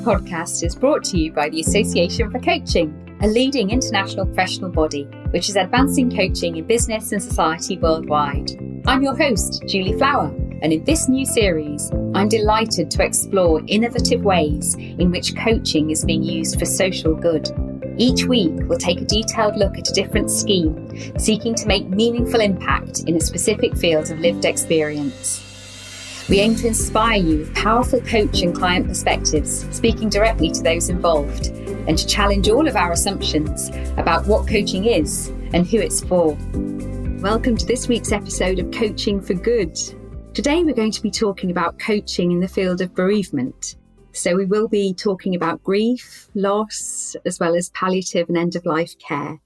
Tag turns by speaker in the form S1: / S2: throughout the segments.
S1: podcast is brought to you by the Association for Coaching, a leading international professional body which is advancing coaching in business and society worldwide. I'm your host, Julie Flower, and in this new series, I'm delighted to explore innovative ways in which coaching is being used for social good. Each week, we'll take a detailed look at a different scheme, seeking to make meaningful impact in a specific field of lived experience. We aim to inspire you with powerful coach and client perspectives, speaking directly to those involved, and to challenge all of our assumptions about what coaching is and who it's for. Welcome to this week's episode of Coaching for Good. Today we're going to be talking about coaching in the field of bereavement. So we will be talking about grief, loss, as well as palliative and end-of-life care.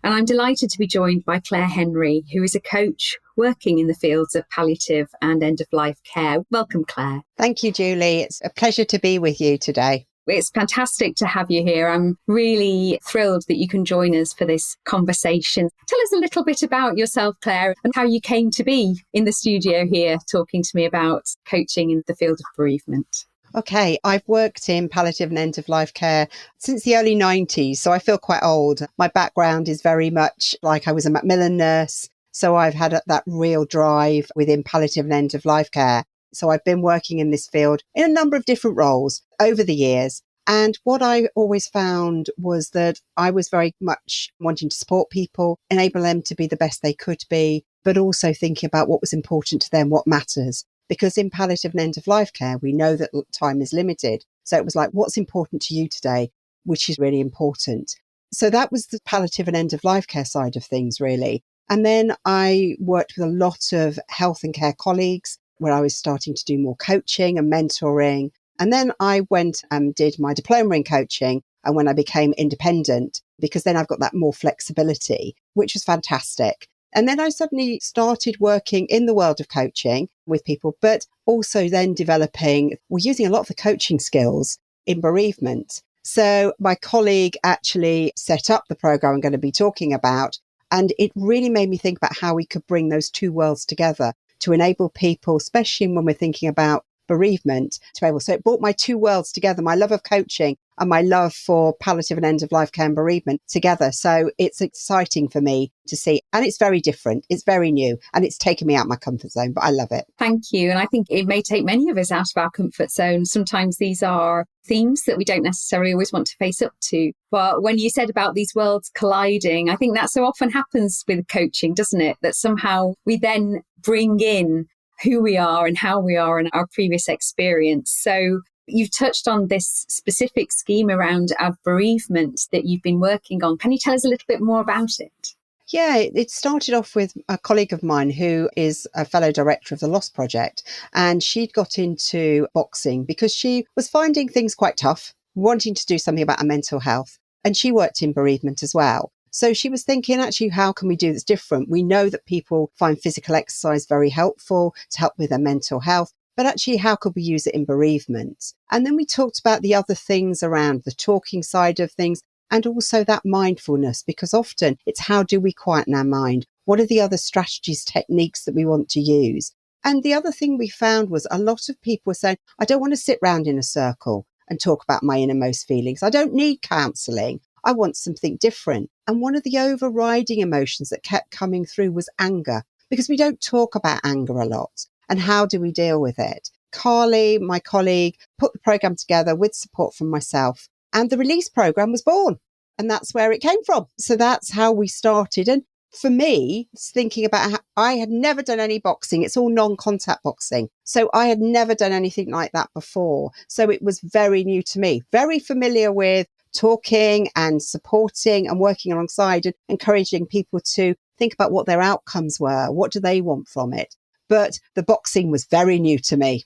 S1: And I'm delighted to be joined by Claire Henry, who is a coach working in the fields of palliative and end-of-life care. Welcome, Claire.
S2: Thank you, Julie. It's a pleasure to be with you today.
S1: It's fantastic to have you here. I'm really thrilled that you can join us for this conversation. Tell us a little bit about yourself, Claire, and how you came to be in the studio here talking to me about coaching in the field of bereavement.
S2: Okay, I've worked in palliative and end-of-life care since the early 90s, so I feel quite old. My background is very much like I was a Macmillan nurse, so I've had that real drive within palliative and end-of-life care. So I've been working in this field in a number of different roles over the years. And what I always found was that I was very much wanting to support people, enable them to be the best they could be, but also thinking about what was important to them, what matters. Because in palliative and end-of-life care, we know that time is limited. So it was like, what's important to you today, which is really important. So that was the palliative and end-of-life care side of things, really. And then I worked with a lot of health and care colleagues where I was starting to do more coaching and mentoring. And then I went and did my diploma in coaching. And when I became independent, because then I've got that more flexibility, which was fantastic. And then I suddenly started working in the world of coaching with people, but also then using a lot of the coaching skills in bereavement. So my colleague actually set up the program I'm going to be talking about, and it really made me think about how we could bring those two worlds together to enable people, especially when we're thinking about bereavement, so it brought my two worlds together, my love of coaching and my love for palliative and end-of-life care and bereavement together. So it's exciting for me to see. And it's very different. It's very new. And it's taken me out of my comfort zone, but I love it.
S1: Thank you. And I think it may take many of us out of our comfort zone. Sometimes these are themes that we don't necessarily always want to face up to. But when you said about these worlds colliding, I think that so often happens with coaching, doesn't it? That somehow we then bring in who we are and how we are and our previous experience. So you've touched on this specific scheme around our bereavement that you've been working on. Can you tell us a little bit more about it?
S2: Yeah, it started off with a colleague of mine who is a fellow director of the Lost Project. And she'd got into boxing because she was finding things quite tough, wanting to do something about her mental health. And she worked in bereavement as well. So she was thinking, actually, how can we do this different? We know that people find physical exercise very helpful to help with their mental health, but actually, how could we use it in bereavement? And then we talked about the other things around the talking side of things and also that mindfulness, because often it's how do we quieten our mind? What are the other strategies, techniques that we want to use? And the other thing we found was a lot of people were saying, I don't want to sit round in a circle and talk about my innermost feelings. I don't need counselling. I want something different. And one of the overriding emotions that kept coming through was anger, because we don't talk about anger a lot. And how do we deal with it? Carly, my colleague, put the program together with support from myself, and the release program was born. And that's where it came from. So that's how we started. And for me, thinking about how I had never done any boxing. It's all non-contact boxing. So I had never done anything like that before. So it was very new to me, very familiar with talking and supporting and working alongside and encouraging people to think about what their outcomes were. What do they want from it? But the boxing was very new to me.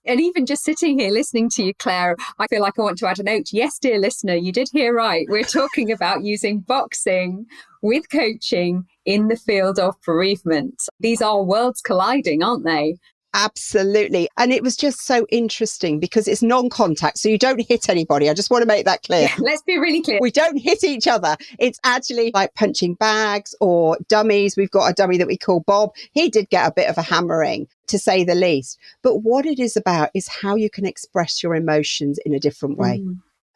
S1: And even just sitting here listening to you, Claire, I feel like I want to add a note. Yes, dear listener, you did hear right. We're talking about using boxing with coaching in the field of bereavement. These are worlds colliding, aren't they?
S2: Absolutely. And it was just so interesting because it's non-contact. So you don't hit anybody. I just want to make that clear.
S1: Yeah, let's be really clear.
S2: We don't hit each other. It's actually like punching bags or dummies. We've got a dummy that we call Bob. He did get a bit of a hammering. to say the least. But what it is about is how you can express your emotions in a different way.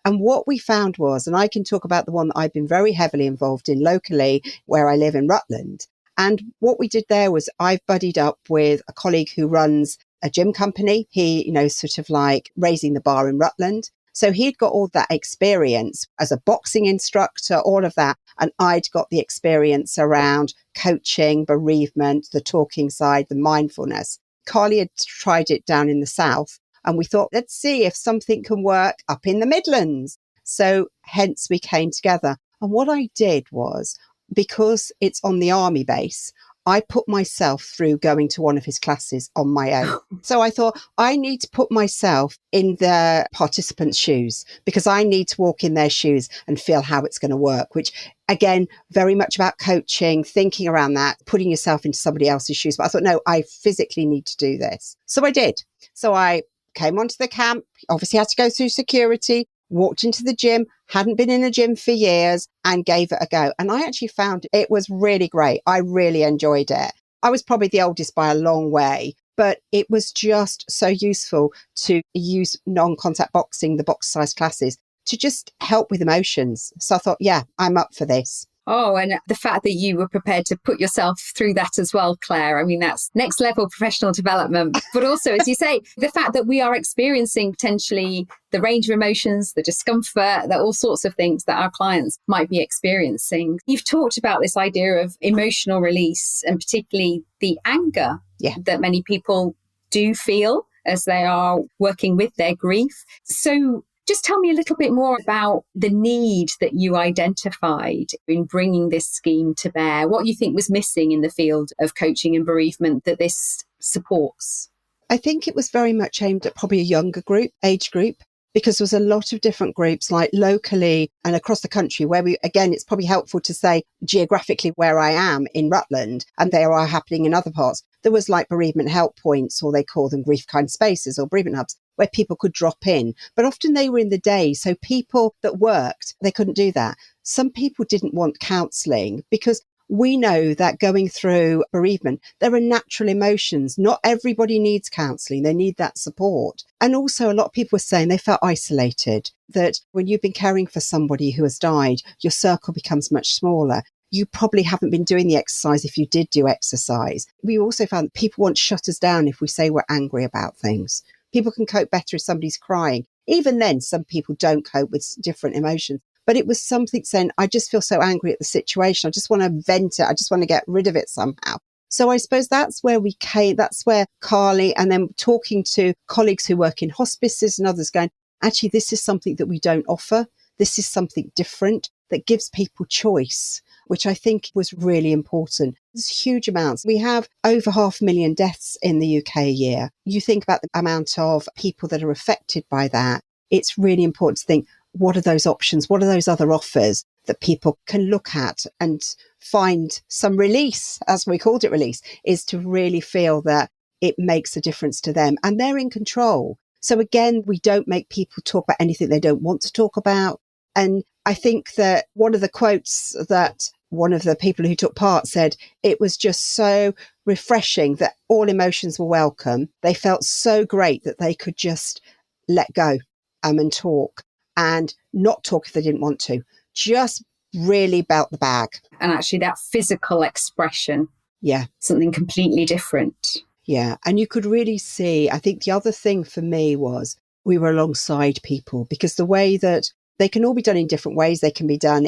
S2: And what we found was, and I can talk about the one that I've been very heavily involved in locally, where I live in Rutland. And what we did there was I've buddied up with a colleague who runs a gym company. He, sort of like raising the bar in Rutland. So he'd got all that experience as a boxing instructor, all of that. And I'd got the experience around coaching, bereavement, the talking side, the mindfulness. Carly had tried it down in the south. And we thought, let's see if something can work up in the Midlands. So hence we came together. And what I did was, because it's on the army base, I put myself through going to one of his classes on my own. So I thought, I need to put myself in the participants' shoes, because I need to walk in their shoes and feel how it's going to work, which again, very much about coaching, thinking around that, putting yourself into somebody else's shoes. But I thought, no, I physically need to do this. So I did. So I came onto the camp, obviously had to go through security, walked into the gym, hadn't been in a gym for years, and gave it a go. And I actually found it was really great. I really enjoyed it. I was probably the oldest by a long way, but it was just so useful to use non-contact boxing, the box size classes, to just help with emotions. So I thought, yeah, I'm up for this.
S1: Oh, and the fact that you were prepared to put yourself through that as well, Claire. I mean, that's next level professional development. But also, as you say, the fact that we are experiencing potentially the range of emotions, the discomfort, that all sorts of things that our clients might be experiencing. You've talked about this idea of emotional release, and particularly the anger that many people do feel as they are working with their grief. So just tell me a little bit more about the need that you identified in bringing this scheme to bear, what you think was missing in the field of coaching and bereavement that this supports.
S2: I think it was very much aimed at probably a younger age group, because there was a lot of different groups, like locally and across the country, where it's probably helpful to say geographically where I am in Rutland, and they are happening in other parts. There was like bereavement help points, or they call them grief kind spaces or bereavement hubs, where people could drop in. But often they were in the day. So people that worked, they couldn't do that. Some people didn't want counselling, because we know that going through bereavement, there are natural emotions. Not everybody needs counselling. They need that support. And also a lot of people were saying they felt isolated, that when you've been caring for somebody who has died, your circle becomes much smaller. You probably haven't been doing the exercise if you did do exercise. We also found that people want to shut us down if we say we're angry about things. People can cope better if somebody's crying. Even then, some people don't cope with different emotions. But it was something saying, I just feel so angry at the situation. I just want to vent it. I just want to get rid of it somehow. So I suppose that's where we came. That's where Carly, and then talking to colleagues who work in hospices and others, going, actually, this is something that we don't offer. This is something different that gives people choice, which I think was really important. There's huge amounts. We have over 500,000 deaths in the UK a year. You think about the amount of people that are affected by that. It's really important to think, what are those options? What are those other offers that people can look at and find some release, as we called it release, is to really feel that it makes a difference to them and they're in control. So again, we don't make people talk about anything they don't want to talk about. And I think that one of the quotes that one of the people who took part said, it was just so refreshing that all emotions were welcome. They felt so great that they could just let go and talk, and not talk if they didn't want to. Just really belt the bag.
S1: And actually that physical expression.
S2: Yeah.
S1: Something completely different.
S2: Yeah. And you could really see, I think the other thing for me was we were alongside people, because the way that they can all be done in different ways. They can be done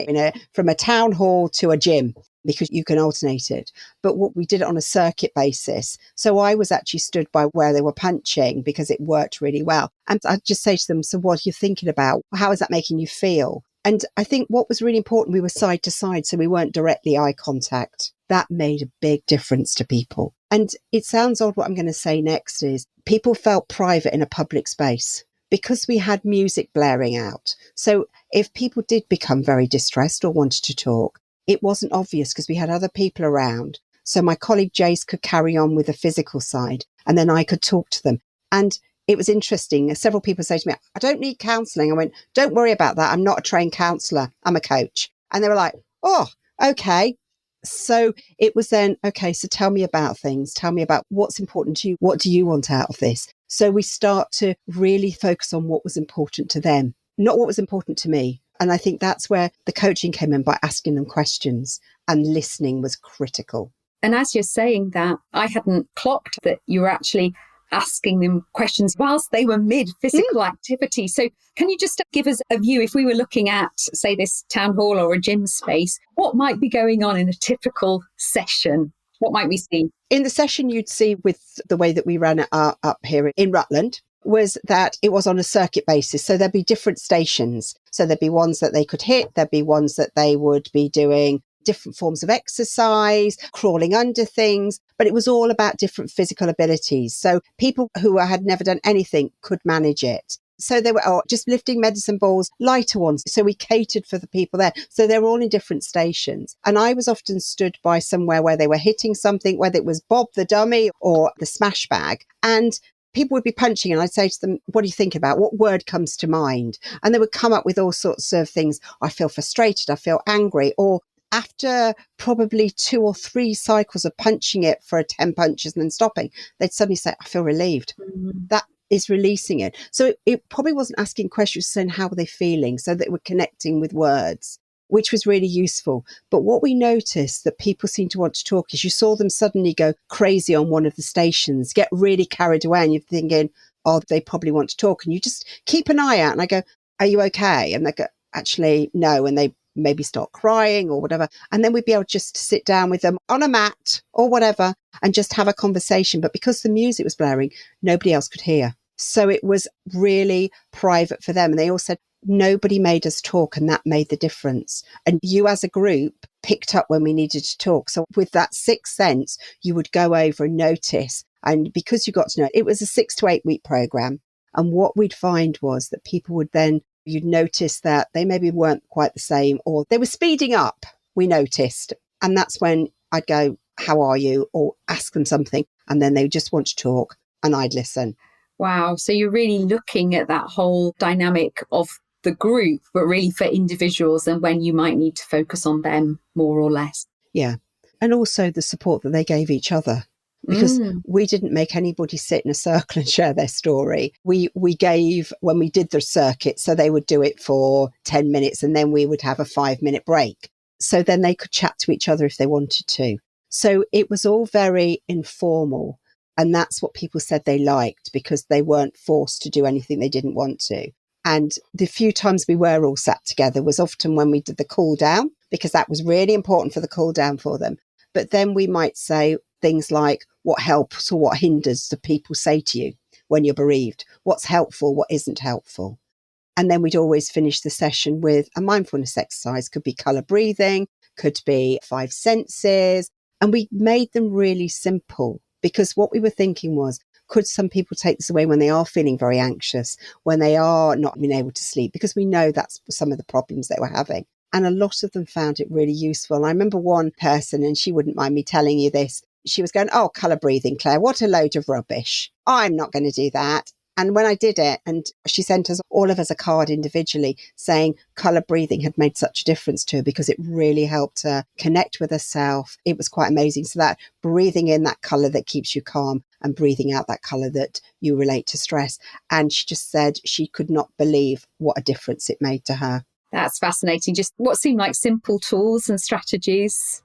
S2: from a town hall to a gym, because you can alternate it. But what we did it on a circuit basis. So I was actually stood by where they were punching, because it worked really well. And I'd just say to them, so what are you thinking about? How is that making you feel? And I think what was really important, we were side to side, so we weren't directly eye contact. That made a big difference to people. And it sounds odd what I'm going to say next is people felt private in a public space, because we had music blaring out. So if people did become very distressed or wanted to talk, it wasn't obvious because we had other people around. So my colleague Jace could carry on with the physical side, and then I could talk to them. And it was interesting. Several people say to me, I don't need counselling. I went, don't worry about that. I'm not a trained counsellor. I'm a coach. And they were like, oh, okay. So it was then, okay, so tell me about things. Tell me about what's important to you. What do you want out of this? So we start to really focus on what was important to them, not what was important to me. And I think that's where the coaching came in, by asking them questions, and listening was critical.
S1: And as you're saying that, I hadn't clocked that you were actually asking them questions whilst they were mid physical activity. So can you just give us a view, if we were looking at, say, this town hall or a gym space, what might be going on in a typical session? What might we see?
S2: In the session you'd see, with the way that we ran it up here in Rutland, was that it was on a circuit basis. So there'd be different stations. So there'd be ones that they could hit. There'd be ones that they would be doing different forms of exercise, crawling under things, but it was all about different physical abilities. So people who had never done anything could manage it. So they were just lifting medicine balls, lighter ones. So we catered for the people there. So they were all in different stations. And I was often stood by somewhere where they were hitting something, whether it was Bob the dummy or the smash bag. And people would be punching, and I'd say to them, what do you think about? What word comes to mind? And they would come up with all sorts of things. I feel frustrated. I feel angry. Or after probably 2 or 3 cycles of punching it for 10 punches and then stopping, they'd suddenly say, I feel relieved. That is releasing it. So it probably wasn't asking questions, saying how were they feeling, so that we're connecting with words, which was really useful. But what we noticed that people seemed to want to talk is you saw them suddenly go crazy on one of the stations, get really carried away, and you're thinking, oh, they probably want to talk. And you just keep an eye out, and I go, are you okay? And they go, actually, no. And they maybe start crying or whatever. And then we'd be able just to sit down with them on a mat or whatever and just have a conversation. But because the music was blaring, nobody else could hear. So it was really private for them. And they all said, nobody made us talk, and that made the difference. And you as a group picked up when we needed to talk. So with that sixth sense, you would go over and notice. And because you got to know, it was a 6 to 8 week program. And what we'd find was that people would then, you'd notice that they maybe weren't quite the same, or they were speeding up, we noticed. And that's when I'd go, how are you? Or ask them something. And then they just want to talk, and I'd listen.
S1: Wow. So you're really looking at that whole dynamic of the group, but really for individuals, and when you might need to focus on them more or less.
S2: Yeah. And also the support that they gave each other. Because we didn't make anybody sit in a circle and share their story. We gave, when we did the circuit, so they would do it for 10 minutes and then we would have a 5-minute break. So then they could chat to each other if they wanted to. So it was all very informal. And that's what people said they liked, because they weren't forced to do anything they didn't want to. And the few times we were all sat together was often when we did the cool down, because that was really important for the cool down for them. But then we might say things like, what helps or what hinders do people say to you when you're bereaved? What's helpful? What isn't helpful? And then we'd always finish the session with a mindfulness exercise. Could be colour breathing, could be 5 senses. And we made them really simple, because what we were thinking was, could some people take this away when they are feeling very anxious, when they are not being able to sleep? Because we know that's some of the problems they were having. And a lot of them found it really useful. And I remember one person, and she wouldn't mind me telling you this, she was going, oh, colour breathing, Claire, what a load of rubbish. I'm not going to do that. And when I did it, and she sent us all of us a card individually saying colour breathing had made such a difference to her, because it really helped her connect with herself. It was quite amazing. So that breathing in that colour that keeps you calm, and breathing out that colour that you relate to stress. And she just said she could not believe what a difference it made to her.
S1: That's fascinating. Just what seemed like simple tools and strategies,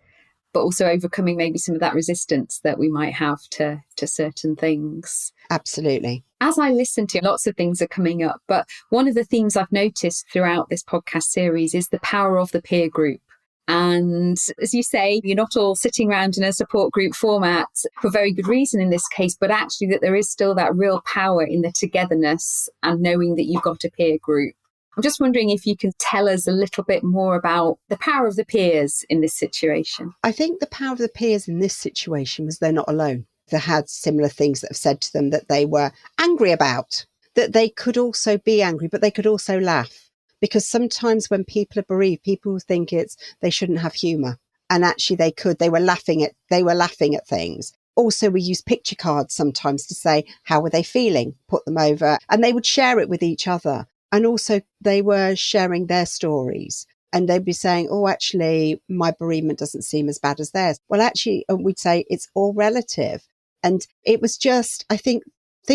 S1: but also overcoming maybe some of that resistance that we might have to certain things.
S2: Absolutely.
S1: As I listen to, lots of things are coming up, but one of the themes I've noticed throughout this podcast series is the power of the peer group. And as you say, you're not all sitting around in a support group format for very good reason in this case, but actually that there is still that real power in the togetherness and knowing that you've got a peer group. I'm just wondering if you can tell us a little bit more about the power of the peers in this situation.
S2: I think the power of the peers in this situation was they're not alone. They had similar things that have said to them that they were angry about, that they could also be angry, but they could also laugh. Because sometimes when people are bereaved, people think they shouldn't have humour. And actually they were laughing at things. Also, we use picture cards sometimes to say, how were they feeling? Put them over, and they would share it with each other. And also they were sharing their stories. And they'd be saying, oh, actually, my bereavement doesn't seem as bad as theirs. Well, actually, we'd say it's all relative. And it was just, I think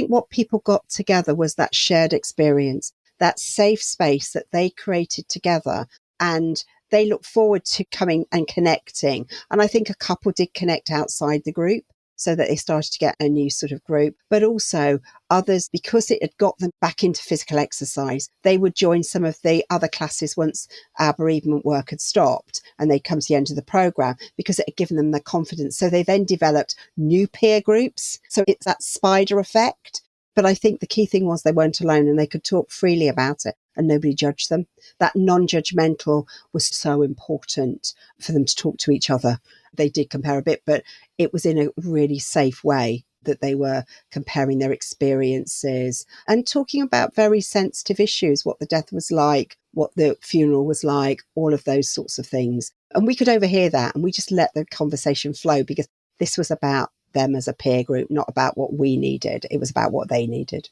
S2: what people got together was that shared experience, that safe space that they created together. And they look forward to coming and connecting. And I think a couple did connect outside the group, so that they started to get a new sort of group. But also others, because it had got them back into physical exercise, they would join some of the other classes once our bereavement work had stopped, and they'd come to the end of the programme because it had given them the confidence. So they then developed new peer groups. So it's that spider effect. But I think the key thing was they weren't alone and they could talk freely about it and nobody judged them. That non-judgmental was so important for them to talk to each other. They did compare a bit, but it was in a really safe way that they were comparing their experiences and talking about very sensitive issues, what the death was like, what the funeral was like, all of those sorts of things. And we could overhear that and we just let the conversation flow because this was about them as a peer group, not about what we needed. It was about what they needed.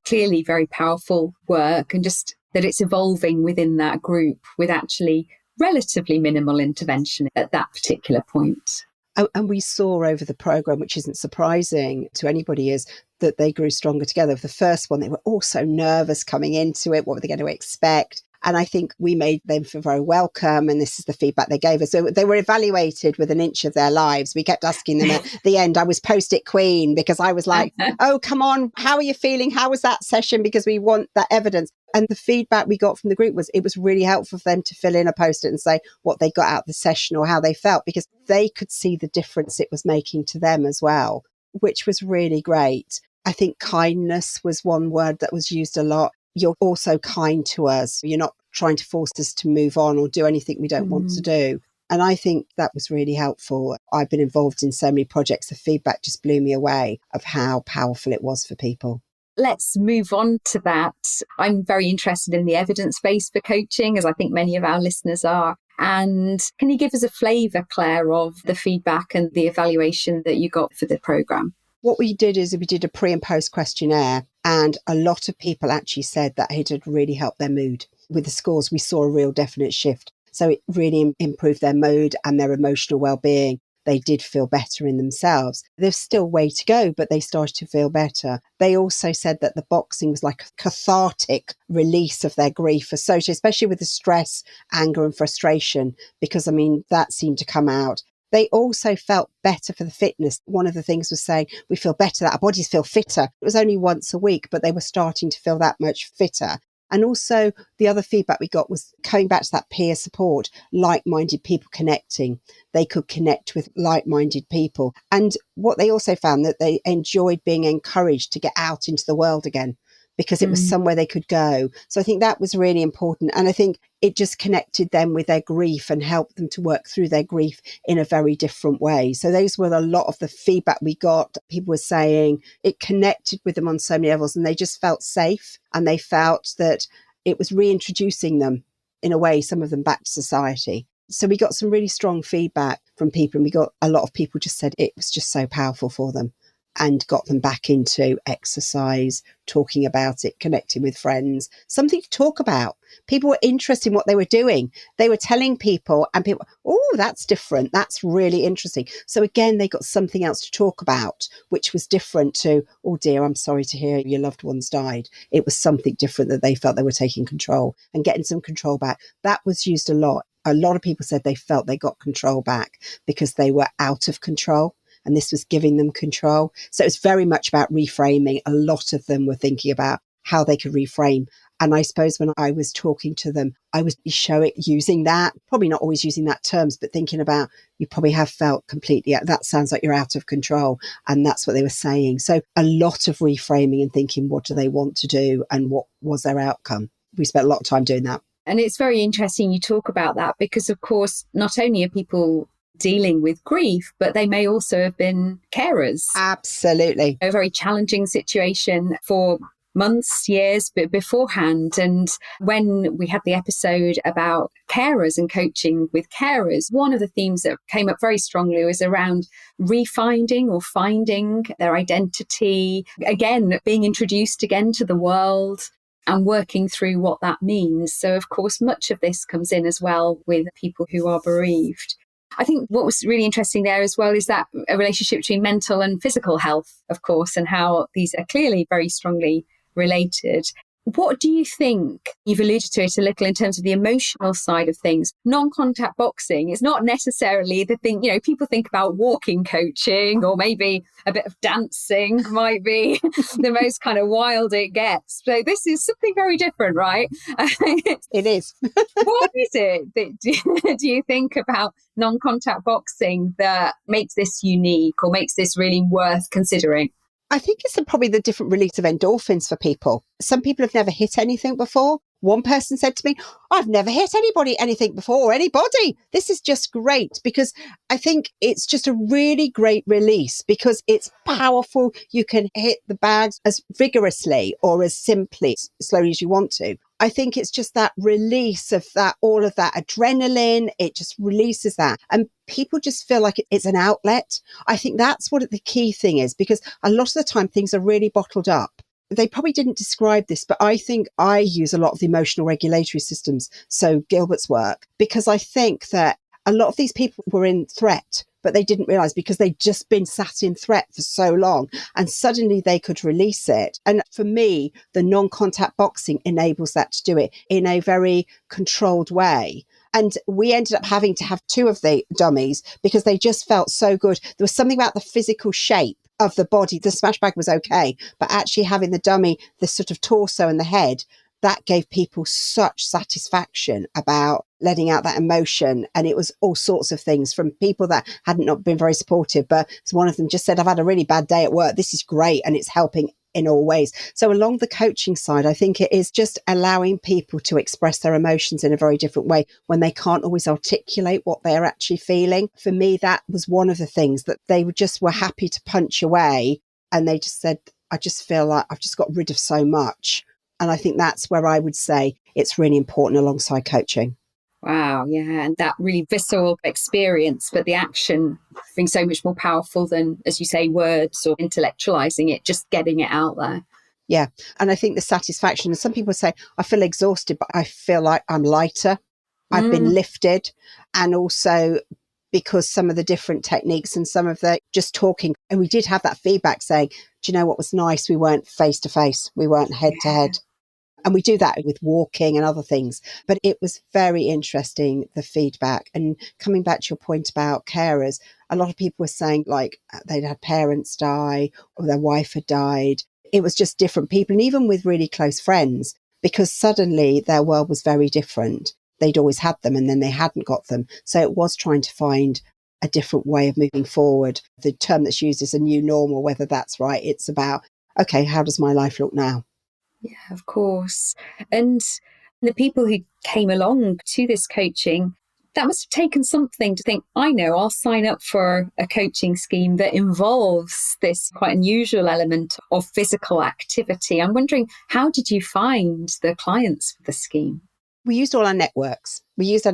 S1: Clearly very powerful work, and just that it's evolving within that group with actually relatively minimal intervention at that particular point.
S2: And we saw over the programme, which isn't surprising to anybody, is that they grew stronger together. The first one, they were all so nervous coming into it. What were they going to expect? And I think we made them feel very welcome. And this is the feedback they gave us. So they were evaluated with an inch of their lives. We kept asking them at the end. I was post-it queen because I was like, oh, come on. How are you feeling? How was that session? Because we want that evidence. And the feedback we got from the group was it was really helpful for them to fill in a post-it and say what they got out of the session or how they felt, because they could see the difference it was making to them as well, which was really great. I think kindness was one word that was used a lot. You're also kind to us. You're not trying to force us to move on or do anything we don't want to do. And I think that was really helpful. I've been involved in so many projects. The feedback just blew me away of how powerful it was for people.
S1: Let's move on to that. I'm very interested in the evidence base for coaching, as I think many of our listeners are. And can you give us a flavour, Claire, of the feedback and the evaluation that you got for the programme?
S2: What we did is we did a pre and post questionnaire, and a lot of people actually said that it had really helped their mood. With the scores, we saw a real definite shift. So it really improved their mood and their emotional well-being. They did feel better in themselves. There's still a way to go, but they started to feel better. They also said that the boxing was like a cathartic release of their grief associated, especially with the stress, anger and frustration, because, that seemed to come out. They also felt better for the fitness. One of the things was saying we feel better, that our bodies feel fitter. It was only once a week, but they were starting to feel that much fitter. And also the other feedback we got was coming back to that peer support, like-minded people connecting. They could connect with like-minded people. And what they also found that they enjoyed being encouraged to get out into the world again, because it was somewhere they could go. So I think that was really important. And I think it just connected them with their grief and helped them to work through their grief in a very different way. So those were a lot of the feedback we got. People were saying it connected with them on so many levels, and they just felt safe, and they felt that it was reintroducing them in a way, some of them back to society. So we got some really strong feedback from people, and we got a lot of people just said it was just so powerful for them and got them back into exercise, talking about it, connecting with friends, something to talk about. People were interested in what they were doing. They were telling people, and people, oh, that's different. That's really interesting. So again, they got something else to talk about, which was different to, oh dear, I'm sorry to hear your loved one's died. It was something different that they felt they were taking control and getting some control back. That was used a lot. A lot of people said they felt they got control back because they were out of control. And this was giving them control. So it's very much about reframing. A lot of them were thinking about how they could reframe. And I suppose when I was talking to them, I was using that, probably not always using that terms, but thinking about, you probably have felt completely, that sounds like you're out of control. And that's what they were saying. So a lot of reframing and thinking, what do they want to do? And what was their outcome? We spent a lot of time doing that.
S1: And it's very interesting you talk about that, because of course, not only are people dealing with grief, but they may also have been carers.
S2: Absolutely.
S1: A very challenging situation for months, years beforehand. And when we had the episode about carers and coaching with carers, one of the themes that came up very strongly was around refinding or finding their identity, again, being introduced again to the world. and working through what that means. So, of course, much of this comes in as well with people who are bereaved. I think what was really interesting there as well is that a relationship between mental and physical health, of course, and how these are clearly very strongly related. What do you think? You've alluded to it a little in terms of the emotional side of things. Non-contact boxing is not necessarily the thing, people think about walking coaching, or maybe a bit of dancing might be the most kind of wild it gets. So this is something very different, right?
S2: It is.
S1: What is it that do you think about non-contact boxing that makes this unique or makes this really worth considering?
S2: I think it's probably the different release of endorphins for people. Some people have never hit anything before. One person said to me, I've never hit anything before, anybody. This is just great, because I think it's just a really great release because it's powerful. You can hit the bags as vigorously or as simply, slowly as you want to. I think it's just that release of that, all of that adrenaline. It just releases that. And people just feel like it's an outlet. I think that's what the key thing is, because a lot of the time things are really bottled up. They probably didn't describe this, but I think I use a lot of the emotional regulatory systems. So Gilbert's work, because I think that a lot of these people were in threat, but they didn't realize because they'd just been sat in threat for so long, and suddenly they could release it. And for me, the non-contact boxing enables that to do it in a very controlled way. And we ended up having to have 2 of the dummies because they just felt so good. There was something about the physical shape of the body. The smash bag was okay, but actually having the dummy, the sort of torso and the head, that gave people such satisfaction about letting out that emotion. And it was all sorts of things from people that hadn't not been very supportive, but one of them just said, I've had a really bad day at work. This is great. And it's helping in all ways. So along the coaching side, I think it is just allowing people to express their emotions in a very different way when they can't always articulate what they're actually feeling. For me, that was one of the things that they were happy to punch away. And they just said, I just feel like I've just got rid of so much. And I think that's where I would say it's really important alongside coaching.
S1: Wow, yeah, and that really visceral experience, but the action being so much more powerful than, as you say, words or intellectualizing it, just getting it out there.
S2: Yeah, and I think the satisfaction, and some people say, I feel exhausted, but I feel like I'm lighter. I've been lifted. And also because some of the different techniques and some of the just talking, and we did have that feedback saying, do you know what was nice? We weren't face to face. We weren't head to head. And we do that with walking and other things. But it was very interesting, the feedback. And coming back to your point about carers, a lot of people were saying like they'd had parents die or their wife had died. It was just different people. And even with really close friends, because suddenly their world was very different. They'd always had them and then they hadn't got them. So it was trying to find a different way of moving forward. The term that's used is a new normal, whether that's right. It's about, okay, how does my life look now?
S1: Yeah, of course. And the people who came along to this coaching, that must have taken something to think, I know, I'll sign up for a coaching scheme that involves this quite unusual element of physical activity. I'm wondering, how did you find the clients for the scheme?
S2: We used all our networks. We used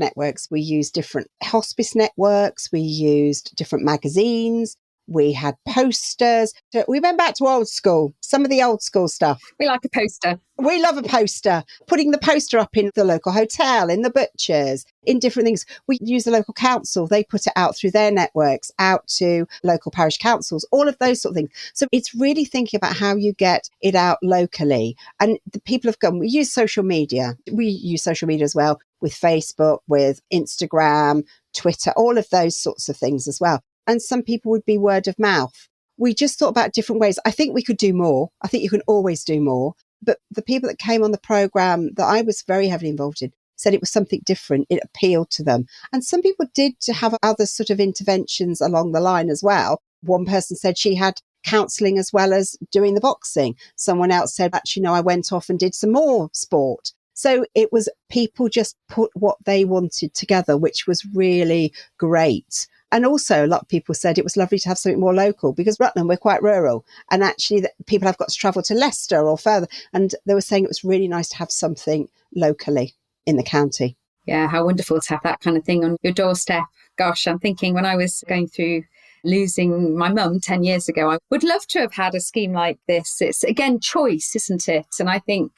S2: different hospice networks. We used different magazines. We had posters. So we went back to old school, some of the old school stuff.
S1: We like a poster.
S2: We love a poster. Putting the poster up in the local hotel, in the butchers, in different things. We use the local council. They put it out through their networks, out to local parish councils, all of those sort of things. So it's really thinking about how you get it out locally. And the people have gone, we use social media. We use social media as well, with Facebook, with Instagram, Twitter, all of those sorts of things as well. And some people would be word of mouth. We just thought about different ways. I think we could do more. I think you can always do more. But the people that came on the programme that I was very heavily involved in said it was something different. It appealed to them. And some people did have other sort of interventions along the line as well. One person said she had counselling as well as doing the boxing. Someone else said, actually, no, I went off and did some more sport. So it was people just put what they wanted together, which was really great. And also a lot of people said it was lovely to have something more local, because Rutland, we're quite rural, and actually people have got to travel to Leicester or further. And they were saying it was really nice to have something locally in the county.
S1: Yeah, how wonderful to have that kind of thing on your doorstep. Gosh, I'm thinking when I was going through losing my mum 10 years ago, I would love to have had a scheme like this. It's, again, choice, isn't it? And I think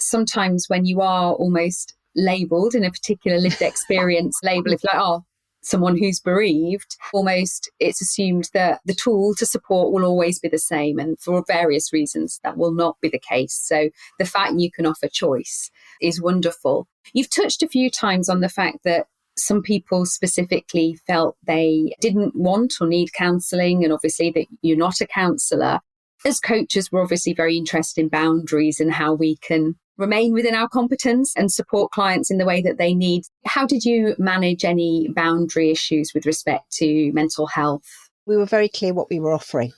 S1: sometimes when you are almost labelled in a particular lived experience label, if like, oh, someone who's bereaved, almost it's assumed that the tool to support will always be the same. And for various reasons, that will not be the case. So the fact you can offer choice is wonderful. You've touched a few times on the fact that some people specifically felt they didn't want or need counselling, and obviously that you're not a counsellor. As coaches, we're obviously very interested in boundaries and how we can remain within our competence and support clients in the way that they need. How did you manage any boundary issues with respect to mental health?
S2: We were very clear what we were offering.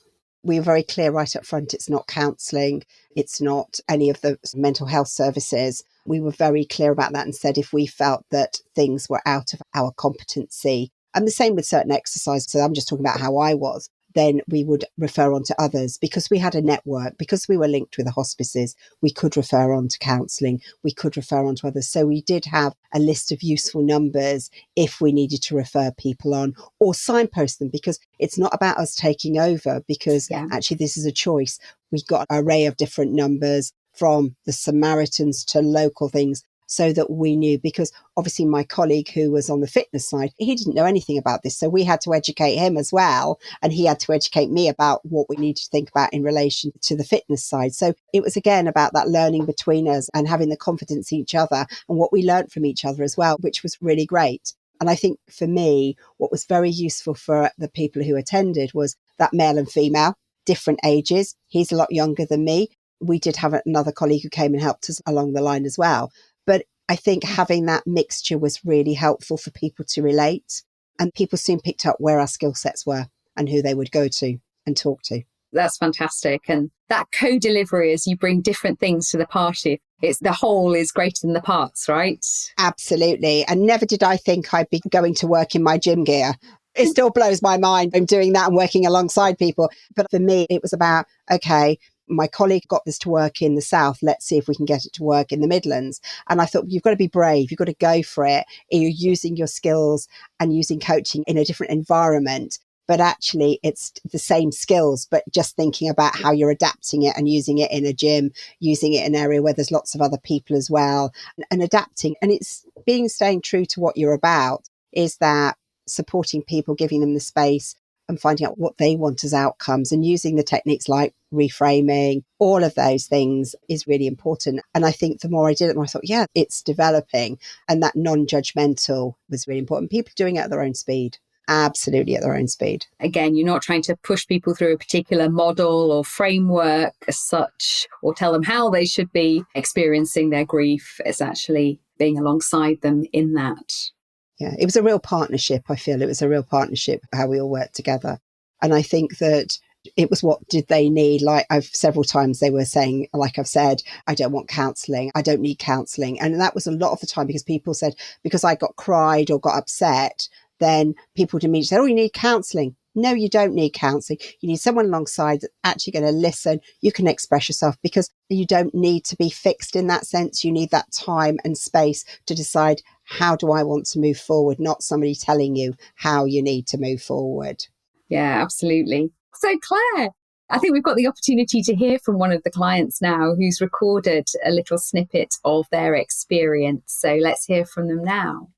S2: We were very clear right up front. It's not counselling. It's not any of the mental health services. We were very clear about that and said if we felt that things were out of our competency, and the same with certain exercises, so I'm just talking about how I was, then we would refer on to others because we had a network, because we were linked with the hospices, we could refer on to counselling, we could refer on to others. So we did have a list of useful numbers if we needed to refer people on or signpost them, because it's not about us taking over, because actually this is a choice. We've got an array of different numbers from the Samaritans to local things, so that we knew, because obviously my colleague who was on the fitness side, he didn't know anything about this. So we had to educate him as well. And he had to educate me about what we need to think about in relation to the fitness side. So it was again about that learning between us and having the confidence in each other and what we learned from each other as well, which was really great. And I think for me, what was very useful for the people who attended was that male and female, different ages. He's a lot younger than me. We did have another colleague who came and helped us along the line as well. But I think having that mixture was really helpful for people to relate, and people soon picked up where our skill sets were and who they would go to and talk to.
S1: That's fantastic. And that co-delivery, as you bring different things to the party, it's the whole is greater than the parts, right?
S2: Absolutely. And never did I think I'd be going to work in my gym gear. It still blows my mind. I'm doing that and working alongside people. But for me, it was about, okay, my colleague got this to work in the South. Let's see if we can get it to work in the Midlands. And I thought, you've got to be brave. You've got to go for it. You're using your skills and using coaching in a different environment. But actually, it's the same skills, but just thinking about how you're adapting it and using it in a gym, using it in an area where there's lots of other people as well, and adapting. And it's staying true to what you're about, is that supporting people, giving them the space and finding out what they want as outcomes, and using the techniques like reframing, all of those things is really important. And I think the more I did it, the more I thought, yeah, it's developing. And that non-judgmental was really important. People doing it at their own speed. Absolutely at their own speed.
S1: Again, you're not trying to push people through a particular model or framework as such, or tell them how they should be experiencing their grief. It's actually being alongside them in that.
S2: Yeah, it was a real partnership. I feel it was a real partnership, how we all worked together. And I think that it was, what did they need? Like several times they were saying, like I've said, I don't want counselling. I don't need counselling. And that was a lot of the time because people said, because I got cried or got upset, then people would immediately say, oh, you need counselling. No, you don't need counselling. You need someone alongside that's actually going to listen. You can express yourself, because you don't need to be fixed in that sense. You need that time and space to decide, how do I want to move forward? Not somebody telling you how you need to move forward.
S1: Yeah, absolutely. So Claire, I think we've got the opportunity to hear from one of the clients now who's recorded a little snippet of their experience. So let's hear from them now.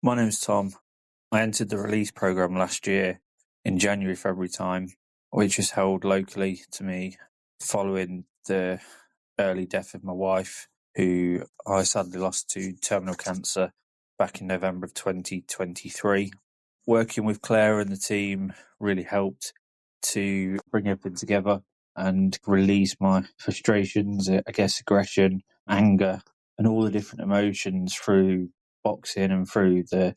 S3: My name's Tom. I entered the release programme last year in January, February time, which was held locally to me following the early death of my wife, who I sadly lost to terminal cancer back in November of 2023. Working with Claire and the team really helped to bring everything together and release my frustrations, I guess aggression, anger, and all the different emotions through boxing and through the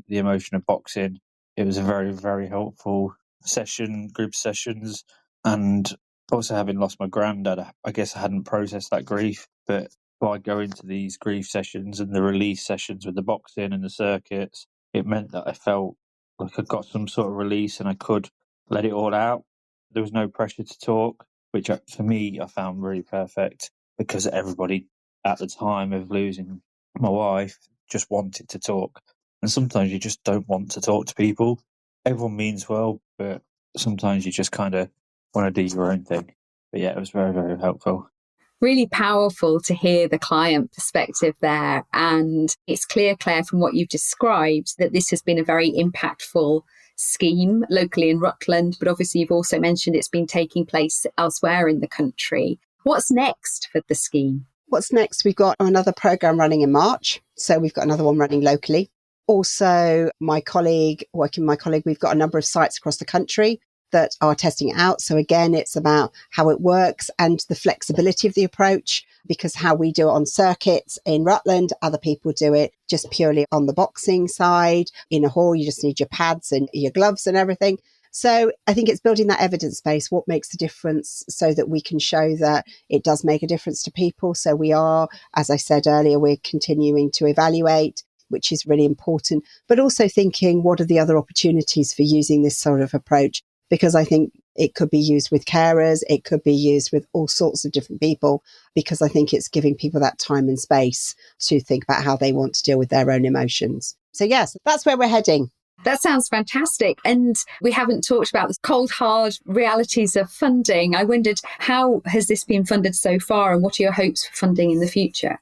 S3: emotion of boxing. It was a very, very helpful session, group sessions, and also having lost my granddad, I guess I hadn't processed that grief, but by going to these grief sessions and the release sessions with the boxing and the circuits, it meant that I felt like I got some sort of release and I could let it all out. There was no pressure to talk, which for me I found really perfect, because everybody at the time of losing my wife just wanted to talk. And sometimes you just don't want to talk to people. Everyone means well, but sometimes you just kind of want to do your own thing. But yeah, it was very, very helpful.
S1: Really powerful to hear the client perspective there. And it's clear, Claire, from what you've described, that this has been a very impactful scheme locally in Rutland, but obviously you've also mentioned it's been taking place elsewhere in the country. What's next for the scheme?
S2: What's next? We've got another programme running in March. So we've got another one running locally. Also, working with my colleague, we've got a number of sites across the country that are testing it out. So again, it's about how it works and the flexibility of the approach, because how we do it on circuits in Rutland, other people do it just purely on the boxing side. In a hall, you just need your pads and your gloves and everything. So I think it's building that evidence base, what makes the difference, so that we can show that it does make a difference to people. So we are, as I said earlier, we're continuing to evaluate, which is really important, but also thinking what are the other opportunities for using this sort of approach? Because I think it could be used with carers, it could be used with all sorts of different people, because I think it's giving people that time and space to think about how they want to deal with their own emotions. So yes, that's where we're heading.
S1: That sounds fantastic. And we haven't talked about the cold, hard realities of funding. I wondered, how has this been funded so far, and what are your hopes for funding in the future?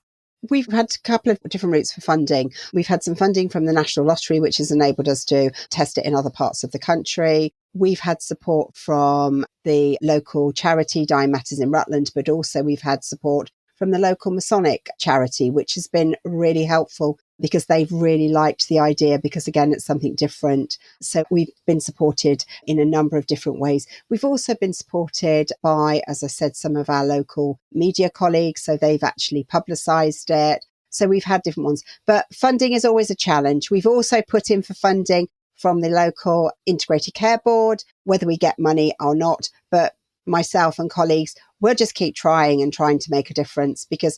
S2: We've had a couple of different routes for funding. We've had some funding from the National Lottery, which has enabled us to test it in other parts of the country. We've had support from the local charity Dying Matters in Rutland, but also we've had support from the local Masonic charity, which has been really helpful because they've really liked the idea, because again, it's something different. So we've been supported in a number of different ways. We've also been supported by, as I said, some of our local media colleagues. So they've actually publicised it. So we've had different ones, but funding is always a challenge. We've also put in for funding from the local integrated care board, whether we get money or not. But myself and colleagues, we'll just keep trying to make a difference, because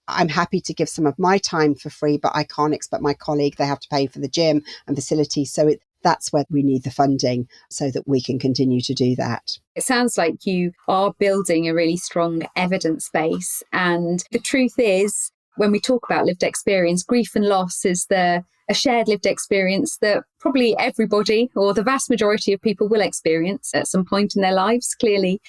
S2: I'm happy to give some of my time for free, but I can't expect my colleague, they have to pay for the gym and facilities. So that's where we need the funding so that we can continue to do that.
S1: It sounds like you are building a really strong evidence base. And the truth is, when we talk about lived experience, grief and loss is a shared lived experience that probably everybody, or the vast majority of people, will experience at some point in their lives, clearly.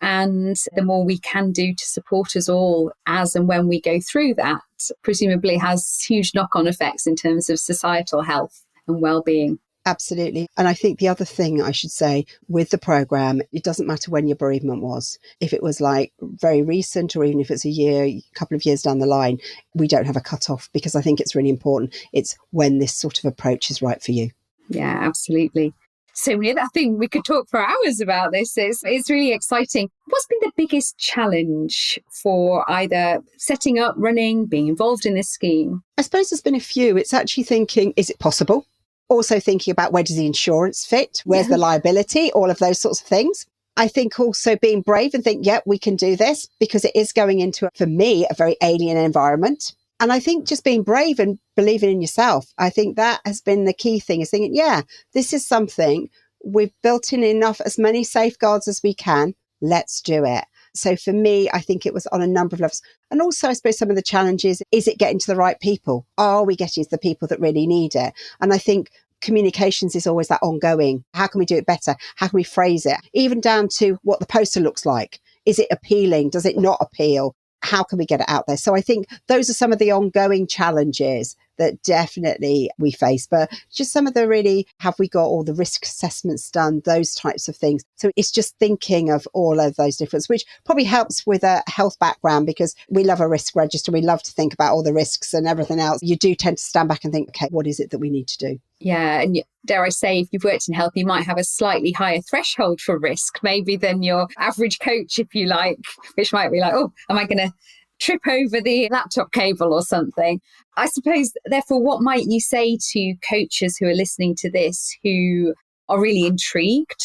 S1: And the more we can do to support us all as and when we go through that, presumably has huge knock-on effects in terms of societal health and well-being.
S2: Absolutely. And I think the other thing I should say with the programme, it doesn't matter when your bereavement was. If it was like very recent, or even if it's a couple of years down the line, we don't have a cut-off, because I think it's really important. It's when this sort of approach is right for you.
S1: Yeah, absolutely. So I think we could talk for hours about this. It's really exciting. What's been the biggest challenge for either setting up, running, being involved in this scheme?
S2: I suppose there's been a few. It's actually thinking, is it possible? Also thinking about, where does the insurance fit? Where's the liability? All of those sorts of things. I think also being brave and think, yeah, we can do this, because it is going into, for me, a very alien environment. And I think just being brave and believing in yourself, I think that has been the key thing, is thinking, yeah, this is something we've built in enough, as many safeguards as we can. Let's do it. So for me, I think it was on a number of levels. And also, I suppose some of the challenges, is it getting to the right people? Are we getting to the people that really need it? And I think communications is always that ongoing. How can we do it better? How can we phrase it? Even down to what the poster looks like. Is it appealing? Does it not appeal? How can we get it out there? So I think those are some of the ongoing challenges that definitely we face, but just some of the really, have we got all the risk assessments done, those types of things. So it's just thinking of all of those differences, which probably helps with a health background, because we love a risk register. We love to think about all the risks and everything else. You do tend to stand back and think, okay, what is it that we need to do?
S1: Yeah, and dare I say, if you've worked in health, you might have a slightly higher threshold for risk, maybe than your average coach, if you like, which might be like, oh, am I going to trip over the laptop cable or something? I suppose, therefore, what might you say to coaches who are listening to this, who are really intrigued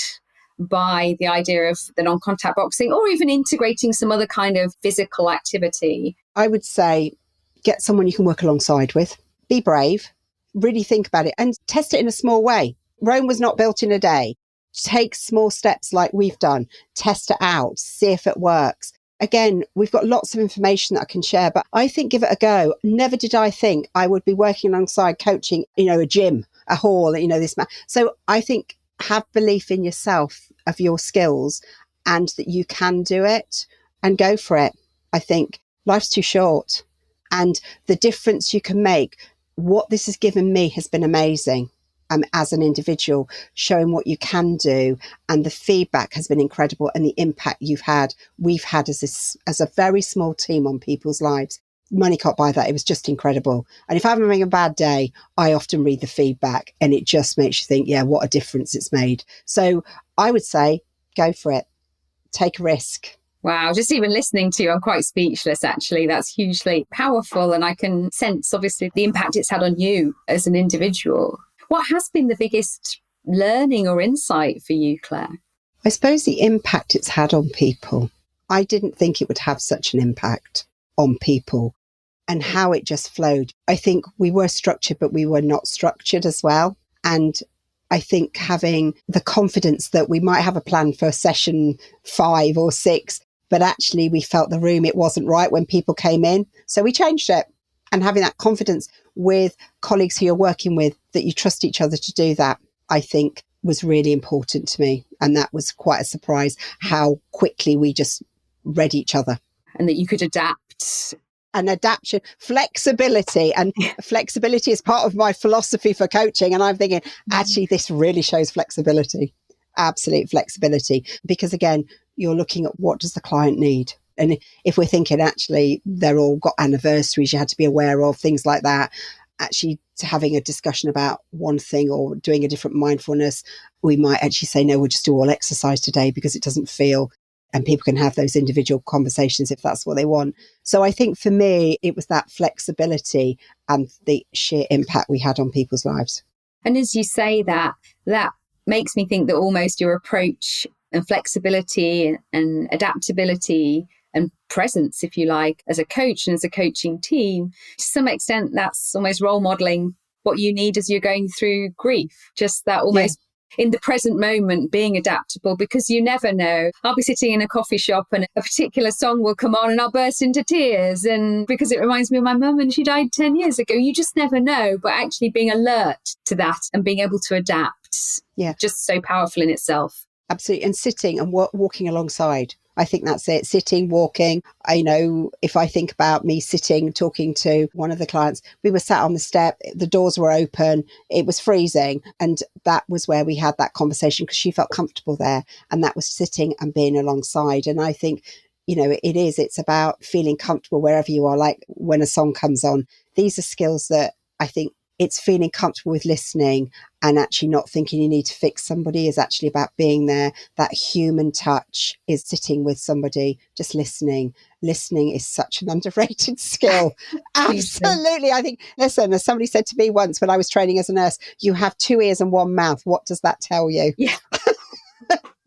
S1: by the idea of the non-contact boxing, or even integrating some other kind of physical activity?
S2: I would say, get someone you can work alongside with. Be brave. Really think about it and test it in a small way. Rome was not built in a day. Take small steps like we've done. Test it out. See if it works. Again, we've got lots of information that I can share, but I think give it a go. Never did I think I would be working alongside coaching, a gym, a hall, this. So I think have belief in yourself, of your skills, and that you can do it, and go for it. I think life's too short, and the difference you can make, what this has given me has been amazing. As an individual, showing what you can do, and the feedback has been incredible, and the impact we've had as a very small team on people's lives. Money can't buy that. It was just incredible. And if I'm having a bad day, I often read the feedback, and it just makes you think, yeah, what a difference it's made. So I would say, go for it. Take a risk.
S1: Wow, just even listening to you, I'm quite speechless, actually. That's hugely powerful. And I can sense, obviously, the impact it's had on you as an individual. What has been the biggest learning or insight for you, Claire?
S2: I suppose the impact it's had on people. I didn't think it would have such an impact on people, and how it just flowed. I think we were structured, but we were not structured as well. And I think having the confidence that we might have a plan for session 5 or 6, but actually we felt the room, it wasn't right when people came in. So we changed it. And having that confidence with colleagues who you're working with, that you trust each other to do that, I think was really important to me. And that was quite a surprise, how quickly we just read each other.
S1: And that you could adapt.
S2: And adaptation, flexibility. And flexibility is part of my philosophy for coaching. And I'm thinking, actually, this really shows flexibility, absolute flexibility. Because again, you're looking at what does the client need? And if we're thinking, actually, they're all got anniversaries you had to be aware of, things like that, actually having a discussion about one thing or doing a different mindfulness, we might actually say, no, we'll just do all exercise today because it doesn't feel, and people can have those individual conversations if that's what they want. So I think for me, it was that flexibility and the sheer impact we had on people's lives.
S1: And as you say that makes me think that almost your approach and flexibility and adaptability and presence, if you like, as a coach and as a coaching team, to some extent, that's almost role modeling what you need as you're going through grief. Just that almost in the present moment, being adaptable, because you never know. I'll be sitting in a coffee shop and a particular song will come on and I'll burst into tears. And because it reminds me of my mum and she died 10 years ago, you just never know. But actually being alert to that and being able to adapt, just so powerful in itself.
S2: Absolutely. And sitting and walking alongside. I think that's it. Sitting, walking. I know if I think about me sitting, talking to one of the clients, we were sat on the step, the doors were open, it was freezing. And that was where we had that conversation because she felt comfortable there. And that was sitting and being alongside. And I think, it's about feeling comfortable wherever you are. Like when a song comes on, these are skills that I think it's feeling comfortable with listening and actually not thinking you need to fix somebody is actually about being there. That human touch is sitting with somebody, just listening. Listening is such an underrated skill. Absolutely. I think, listen, as somebody said to me once when I was training as a nurse, you have 2 ears and 1 mouth. What does that tell you?
S1: Yeah.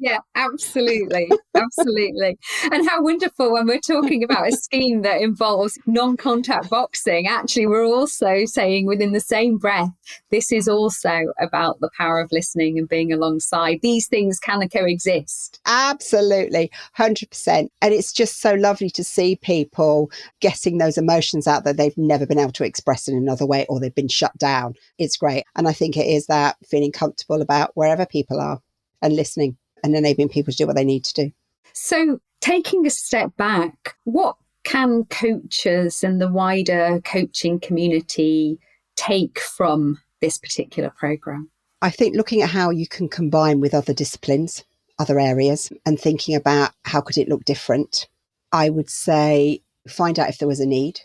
S1: Yeah, absolutely. Absolutely. And how wonderful when we're talking about a scheme that involves non-contact boxing. Actually, we're also saying within the same breath, this is also about the power of listening and being alongside. These things can coexist.
S2: Absolutely. 100%. And it's just so lovely to see people getting those emotions out that they've never been able to express in another way or they've been shut down. It's great. And I think it is that feeling comfortable about wherever people are and listening and enabling people to do what they need to do.
S1: So taking a step back, what can coaches and the wider coaching community take from this particular programme?
S2: I think looking at how you can combine with other disciplines, other areas, and thinking about how could it look different. I would say find out if there was a need.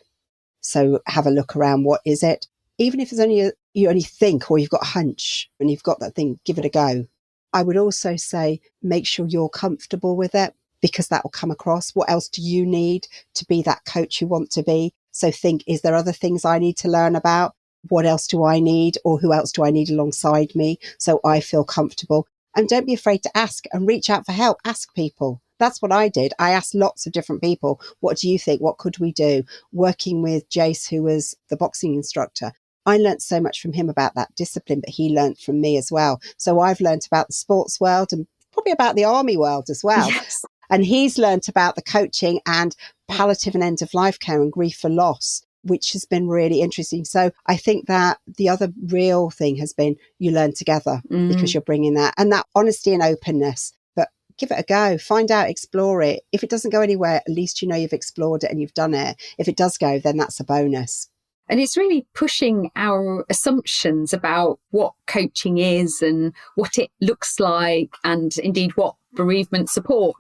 S2: So have a look around, what is it? Even if it's only you only think or you've got a hunch and you've got that thing, give it a go. I would also say, make sure you're comfortable with it because that will come across. What else do you need to be that coach you want to be? So think, is there other things I need to learn about? What else do I need? Or who else do I need alongside me? So I feel comfortable. And don't be afraid to ask and reach out for help. Ask people. That's what I did. I asked lots of different people. What do you think? What could we do? Working with Jace, who was the boxing instructor. I learnt so much from him about that discipline, but he learnt from me as well. So I've learnt about the sports world and probably about the army world as well.
S1: Yes.
S2: And he's learnt about the coaching and palliative and end of life care and grief for loss, which has been really interesting. So I think that the other real thing has been you learn together because you're bringing that and that honesty and openness, but give it a go, find out, explore it. If it doesn't go anywhere, at least you know you've explored it and you've done it. If it does go, then that's a bonus.
S1: And it's really pushing our assumptions about what coaching is and what it looks like, and indeed what bereavement support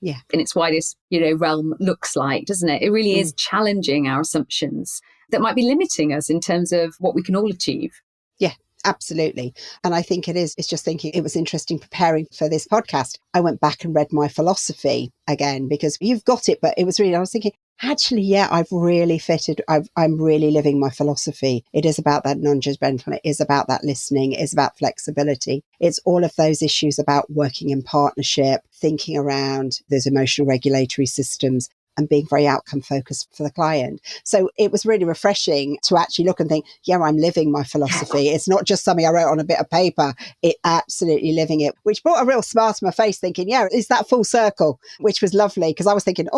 S1: in its widest, realm looks like, doesn't it? It really is challenging our assumptions that might be limiting us in terms of what we can all achieve.
S2: Yeah, absolutely. And I think it's just thinking, it was interesting preparing for this podcast. I went back and read my philosophy again, because you've got it, but it was really, I was thinking, actually, I've really fitted. I'm really living my philosophy. It is about that non-judgmental. It is about that listening. It is about flexibility. It's all of those issues about working in partnership, thinking around those emotional regulatory systems, and being very outcome focused for the client. So it was really refreshing to actually look and think, I'm living my philosophy. It's not just something I wrote on a bit of paper. It absolutely living it, which brought a real smile to my face thinking, is that full circle, which was lovely, because I was thinking,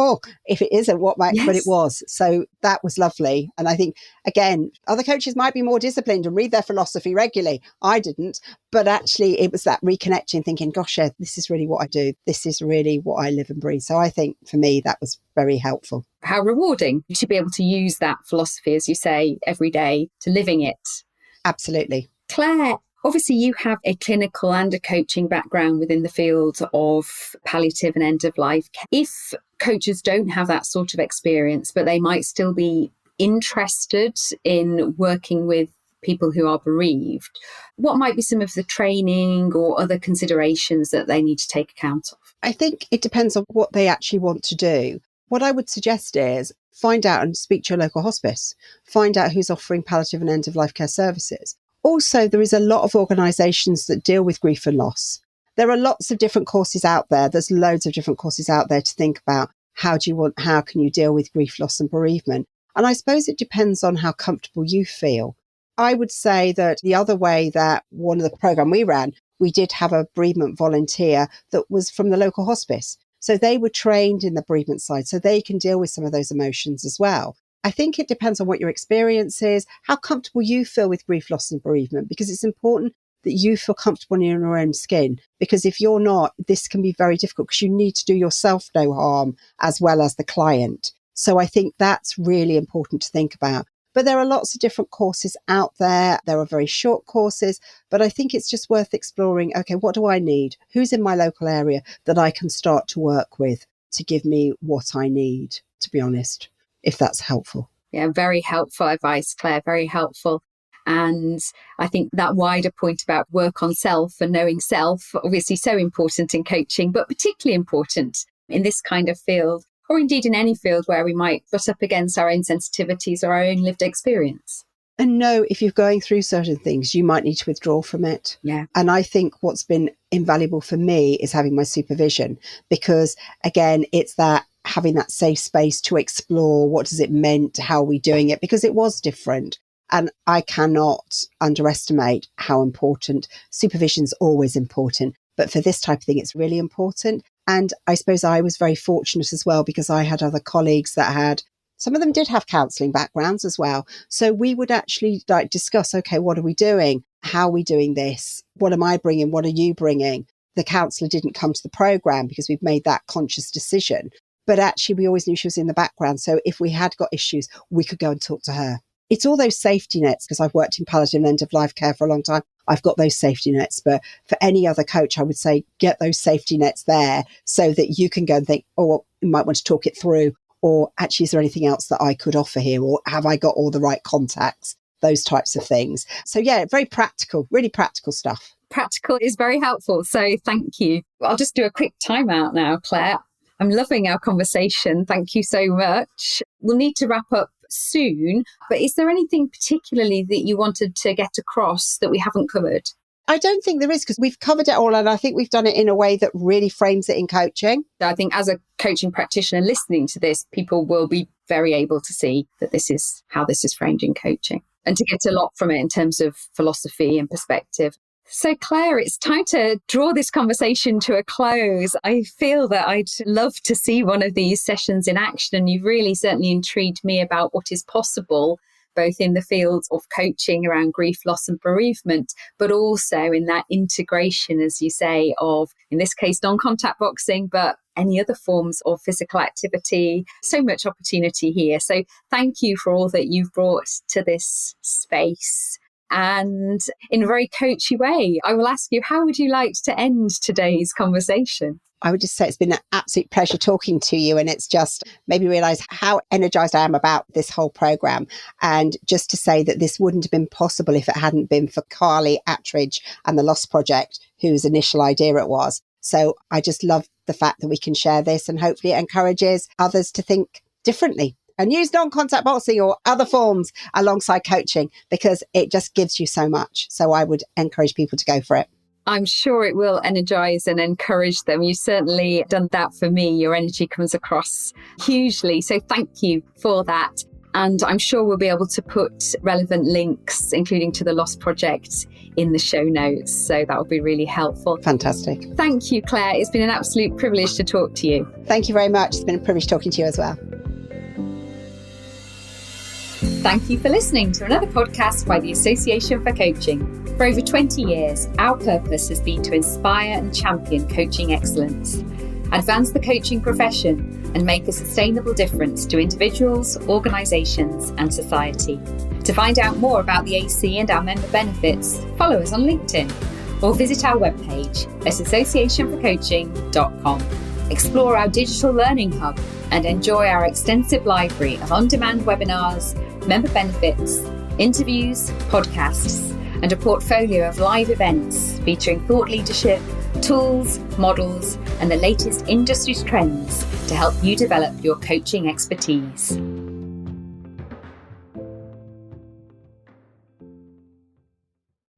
S2: if it isn't, what might, but it was. So that was lovely. And I think, again, other coaches might be more disciplined and read their philosophy regularly. I didn't. But actually, it was that reconnecting, thinking, gosh, this is really what I do. This is really what I live and breathe. So I think for me, that was very helpful.
S1: How rewarding to be able to use that philosophy, as you say, every day to living it.
S2: Absolutely.
S1: Claire, obviously you have a clinical and a coaching background within the field of palliative and end of life. If coaches don't have that sort of experience, but they might still be interested in working with people who are bereaved, what might be some of the training or other considerations that they need to take account of?
S2: I think it depends on what they actually want to do. What I would suggest is find out and speak to your local hospice. Find out who's offering palliative and end of life care services. Also, there is a lot of organisations that deal with grief and loss. There are lots of different courses out there. There's loads of different courses out there to think about how can you deal with grief, loss and bereavement. And I suppose it depends on how comfortable you feel. I would say that the other way, that one of the program we ran, we did have a bereavement volunteer that was from the local hospice. So they were trained in the bereavement side, so they can deal with some of those emotions as well. I think it depends on what your experience is, how comfortable you feel with grief, loss and bereavement, because it's important that you feel comfortable in your own skin. Because if you're not, this can be very difficult, because you need to do yourself no harm as well as the client. So I think that's really important to think about. But there are lots of different courses out there. There are very short courses, but I think it's just worth exploring. Okay, what do I need? Who's in my local area that I can start to work with to give me what I need, to be honest, if that's helpful.
S1: Yeah, very helpful advice, Claire, very helpful. And I think that wider point about work on self and knowing self, obviously so important in coaching, but particularly important in this kind of field, or indeed in any field where we might butt up against our own sensitivities or our own lived experience.
S2: And know if you're going through certain things, you might need to withdraw from it.
S1: Yeah.
S2: And I think what's been invaluable for me is having my supervision, because again, it's that having that safe space to explore what does it meant, how are we doing it, because it was different. And I cannot underestimate how important supervision's always important. But for this type of thing, it's really important. And I suppose I was very fortunate as well, because I had other colleagues that had, some of them did have counselling backgrounds as well. So we would actually discuss, okay, what are we doing? How are we doing this? What am I bringing? What are you bringing? The counsellor didn't come to the programme because we've made that conscious decision. But actually, we always knew she was in the background. So if we had got issues, we could go and talk to her. It's all those safety nets, because I've worked in palliative and end of life care for a long time. I've got those safety nets. But for any other coach, I would say get those safety nets there so that you can go and think, oh, well, you might want to talk it through. Or actually, is there anything else that I could offer here? Or have I got all the right contacts? Those types of things. So yeah, very practical, really practical stuff.
S1: Practical is very helpful. So thank you. I'll just do a quick timeout now, Claire. I'm loving our conversation. Thank you so much. We'll need to wrap up soon, but is there anything particularly that you wanted to get across that we haven't covered?
S2: I don't think there is, because we've covered it all, and I think we've done it in a way that really frames it in coaching.
S1: I think as a coaching practitioner listening to this, people will be very able to see that this is how this is framed in coaching, and to get a lot from it in terms of philosophy and perspective. So Claire, it's time to draw this conversation to a close. I feel that I'd love to see one of these sessions in action, and you've really certainly intrigued me about what is possible both in the fields of coaching around grief, loss and bereavement, but also in that integration, as you say, of, in this case, non-contact boxing, but any other forms of physical activity. So much opportunity here. So thank you for all that you've brought to this space. And in a very coachy way, I will ask you, how would you like to end today's conversation?
S2: I would just say it's been an absolute pleasure talking to you, and it's just made me realise how energised I am about this whole programme. And just to say that this wouldn't have been possible if it hadn't been for Carly Attridge and the Lost Project, whose initial idea it was. So I just love the fact that we can share this, and hopefully it encourages others to think differently and use non-contact boxing or other forms alongside coaching, because it just gives you so much. So I would encourage people to go for it.
S1: I'm sure it will energise and encourage them. You've certainly done that for me. Your energy comes across hugely. So thank you for that. And I'm sure we'll be able to put relevant links, including to the Lost Project, in the show notes. So that will be really helpful.
S2: Fantastic.
S1: Thank you, Claire. It's been an absolute privilege to talk to you.
S2: Thank you very much. It's been a privilege talking to you as well.
S1: Thank you for listening to another podcast by the Association for Coaching. For over 20 years, our purpose has been to inspire and champion coaching excellence, advance the coaching profession, and make a sustainable difference to individuals, organisations, and society. To find out more about the AC and our member benefits, follow us on LinkedIn or visit our webpage at associationforcoaching.com. Explore our digital learning hub and enjoy our extensive library of on-demand webinars, member benefits, interviews, podcasts, and a portfolio of live events featuring thought leadership, tools, models, and the latest industry trends to help you develop your coaching expertise.